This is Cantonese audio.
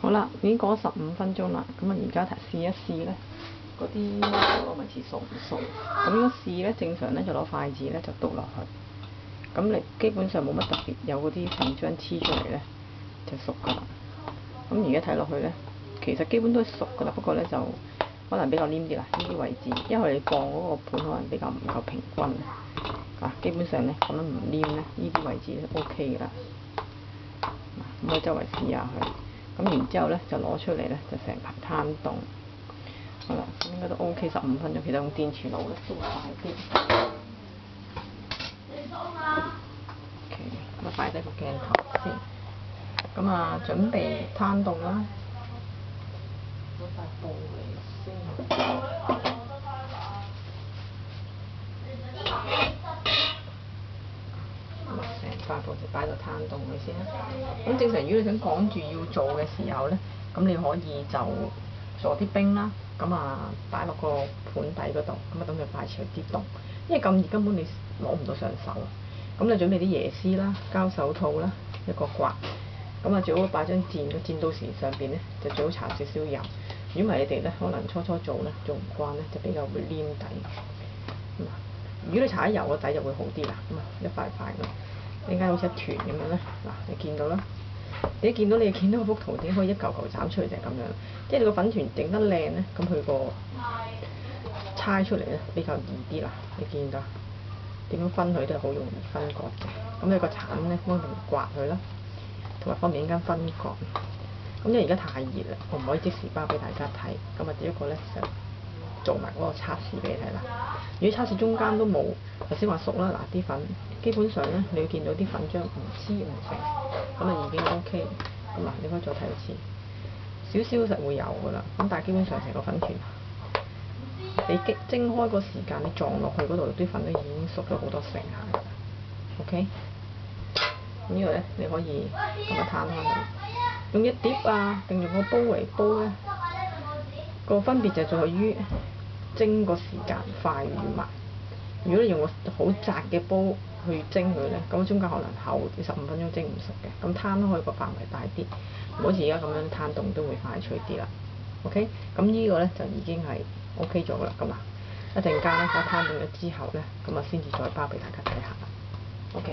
好啦，已經過咗15分鐘啦，咁啊而家試一試咧，嗰啲糯米糍熟唔熟？咁樣試咧，正常咧就攞筷子咧就篤落去，咁你基本上冇乜特別有嗰啲粉漿黐出嚟咧，就熟噶啦。咁而家睇落去咧，其實基本都係熟噶啦，不過咧就可能比較黏啲啦，呢啲位置，因為你放嗰個盤可能比較唔夠平均啊。基本上咧咁樣唔黏咧，呢啲位置都 OK 噶啦。咁啊周圍試下佢。咁然之後咧就攞出嚟咧就成排攤凍，好啦，咁應該都 OK 15分鐘，其實用電磁爐咧都會快啲。OK， 咁啊擺低個鏡頭先，咁啊準備攤凍啦，攞塊布嚟先。成塊布就擺度攤凍佢先啦。咁正常如果你想趕住要做嘅時候咧，咁你可以就做啲冰啦，咁啊擺落個盤底嗰度，咁啊等佢快脆啲凍。因為咁熱根本你攞唔到上手。咁你準備啲椰絲啦、膠手套啦、一個刮，咁啊最好擺張墊，個墊到時上邊咧就最好搽少少油。如果唔係你哋咧，可能初做咧做唔慣咧，就比較會黏底。如果你搽喺油個底就會好啲啦，咁啊一塊塊咁，點解好似一團咁樣咧？嗱，你見到啦，你見到嗰幅圖點可以一嚿嚿斬出嚟就係咁樣，即係你個粉團整得靚咧，咁佢個搓出嚟咧比較易啲啦。你見到點樣分佢都係好容易分割嘅，咁有個鏟咧幫佢刮佢啦，同埋方便陣間分割。咁因為而家太熱啦，我唔可以即時包俾大家睇，咁啊只不過咧就做埋嗰個測試俾你睇啦。如果測試中間都冇，頭先話熟啦，嗱啲粉基本上咧，你會見到啲粉漿唔黐唔成，咁啊已經 OK。咁嗱，你可以再睇一次，少少實會有噶啦，咁但係基本上成個粉團，你蒸開個時間，你撞落去嗰度啲粉都已經熟咗好多成下。OK， 咁呢個咧你可以咁樣攤開佢，用一碟啊定用個煲嚟煲咧，個分別就在於蒸個時間快與慢。如果你用個好窄嘅煲去蒸佢咧，咁中間可能厚15分鐘蒸唔熟嘅。咁攤開個範圍大啲，好似而家咁樣攤凍都會快脆啲啦。OK， 咁呢個咧就已經係 OK 咗啦。咁啊，一陣間咧我攤凍咗之後咧，咁啊先至再包俾大家睇下。OK。